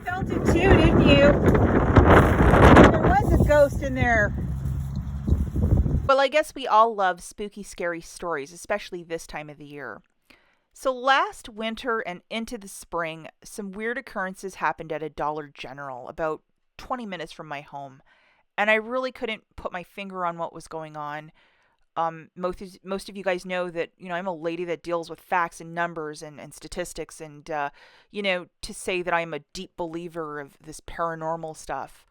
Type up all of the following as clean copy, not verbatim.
felt it too, didn't you? There was a ghost in there. Well, I guess we all love spooky, scary stories, especially this time of the year. So, last winter and into the spring, some weird occurrences happened at a Dollar General about 20 minutes from my home. And I really couldn't put my finger on what was going on. Most of you guys know that, I'm a lady that deals with facts and numbers and statistics. And, to say that I'm a deep believer of this paranormal stuff,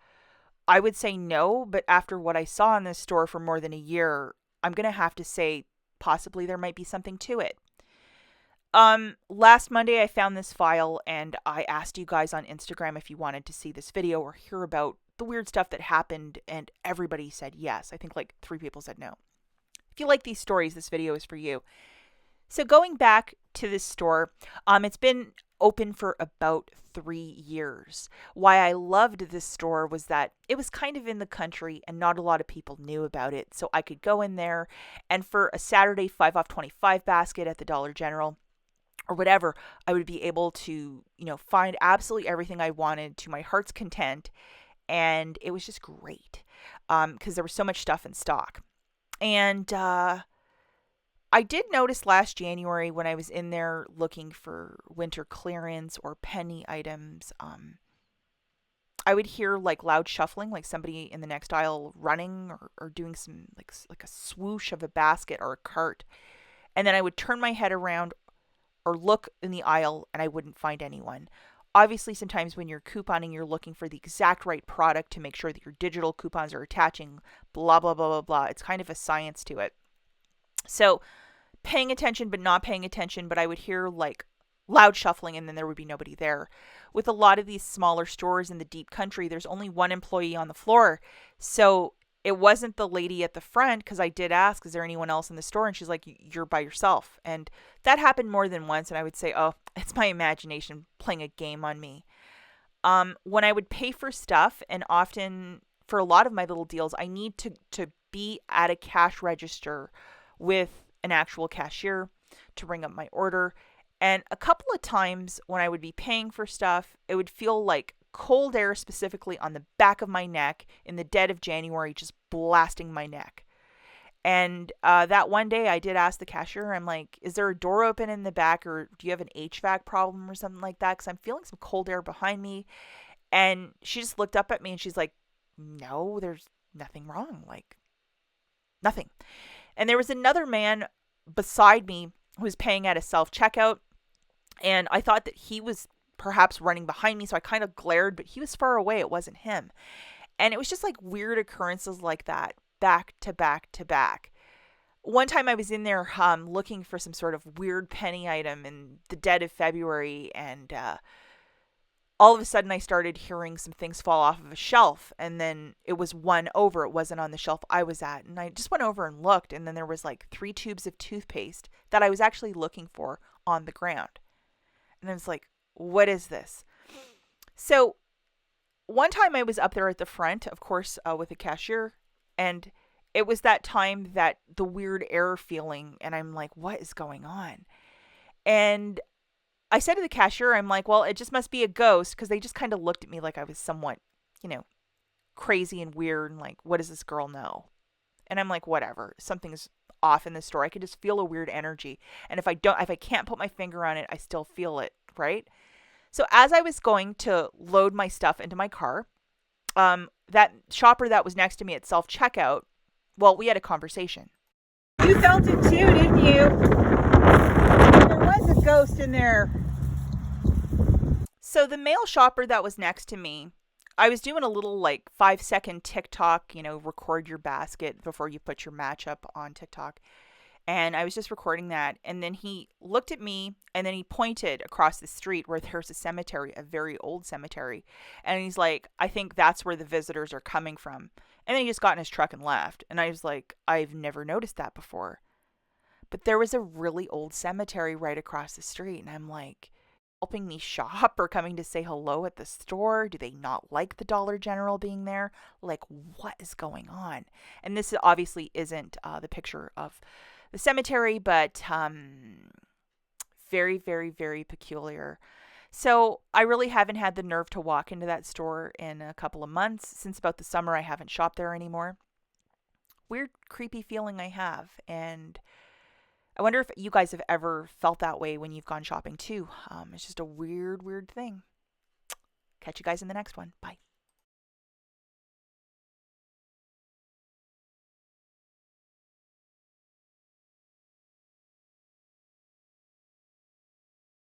I would say no, but after what I saw in this store for more than a year, I'm going to have to say possibly there might be something to it. Last Monday I found this file and I asked you guys on Instagram if you wanted to see this video or hear about the weird stuff that happened, and everybody said yes. I think like 3 people said no. If you like these stories, this video is for you. So going back to this store, it's been open for about 3 years. Why I loved this store was that it was kind of in the country and not a lot of people knew about it. So I could go in there and for a Saturday 5 off 25 basket at the Dollar General or whatever, I would be able to, find absolutely everything I wanted to my heart's content. And it was just great because there was so much stuff in stock. And I did notice last January when I was in there looking for winter clearance or penny items, I would hear like loud shuffling, like somebody in the next aisle running or doing some like a swoosh of a basket or a cart. And then I would turn my head around or look in the aisle and I wouldn't find anyone. Obviously, sometimes when you're couponing, you're looking for the exact right product to make sure that your digital coupons are attaching, blah, blah, blah, blah, blah. It's kind of a science to it. So paying attention, but not paying attention, but I would hear like loud shuffling and then there would be nobody there. With a lot of these smaller stores in the deep country, there's only one employee on the floor. So it wasn't the lady at the front, because I did ask, is there anyone else in the store? And she's like, you're by yourself. And that happened more than once. And I would say, oh, it's my imagination playing a game on me. When I would pay for stuff, and often for a lot of my little deals, I need to be at a cash register with an actual cashier to ring up my order. And a couple of times when I would be paying for stuff, it would feel like cold air, specifically on the back of my neck in the dead of January, just blasting my neck. And that one day I did ask the cashier, I'm like, is there a door open in the back, or do you have an HVAC problem or something like that? Because I'm feeling some cold air behind me. And she just looked up at me and she's like, no, there's nothing wrong. Like, nothing. And there was another man beside me who was paying at a self-checkout. And I thought that he was perhaps running behind me. So I kind of glared, but he was far away. It wasn't him. And it was just like weird occurrences like that, back to back to back. One time I was in there looking for some sort of weird penny item in the dead of February. And all of a sudden I started hearing some things fall off of a shelf, and then it was one over. It wasn't on the shelf I was at. And I just went over and looked, and then there was like 3 tubes of toothpaste that I was actually looking for on the ground. And I was like, what is this? So one time I was up there at the front, of course, with a cashier, and it was that time that the weird air feeling, and I'm like, what is going on? And I said to the cashier, I'm like, well, it just must be a ghost, because they just kind of looked at me like I was somewhat, crazy and weird, and like, what does this girl know? And I'm like, whatever, something's off in the store. I could just feel a weird energy. And if I can't put my finger on it, I still feel it, right? So as I was going to load my stuff into my car, that shopper that was next to me at self-checkout, well, we had a conversation. You felt it too, didn't you? There was a ghost in there. So the male shopper that was next to me, I was doing a little like 5-second TikTok, record your basket before you put your matchup on TikTok. And I was just recording that. And then he looked at me and then he pointed across the street where there's a cemetery, a very old cemetery. And he's like, I think that's where the visitors are coming from. And then he just got in his truck and left. And I was like, I've never noticed that before. But there was a really old cemetery right across the street. And I'm like, helping me shop or coming to say hello at the store? Do they not like the Dollar General being there? Like, what is going on? And this obviously isn't the picture of the cemetery, but very, very, very peculiar. So I really haven't had the nerve to walk into that store in a couple of months. Since about the summer, I haven't shopped there anymore. Weird, creepy feeling I have. And I wonder if you guys have ever felt that way when you've gone shopping too. It's just a weird, weird thing. Catch you guys in the next one. Bye.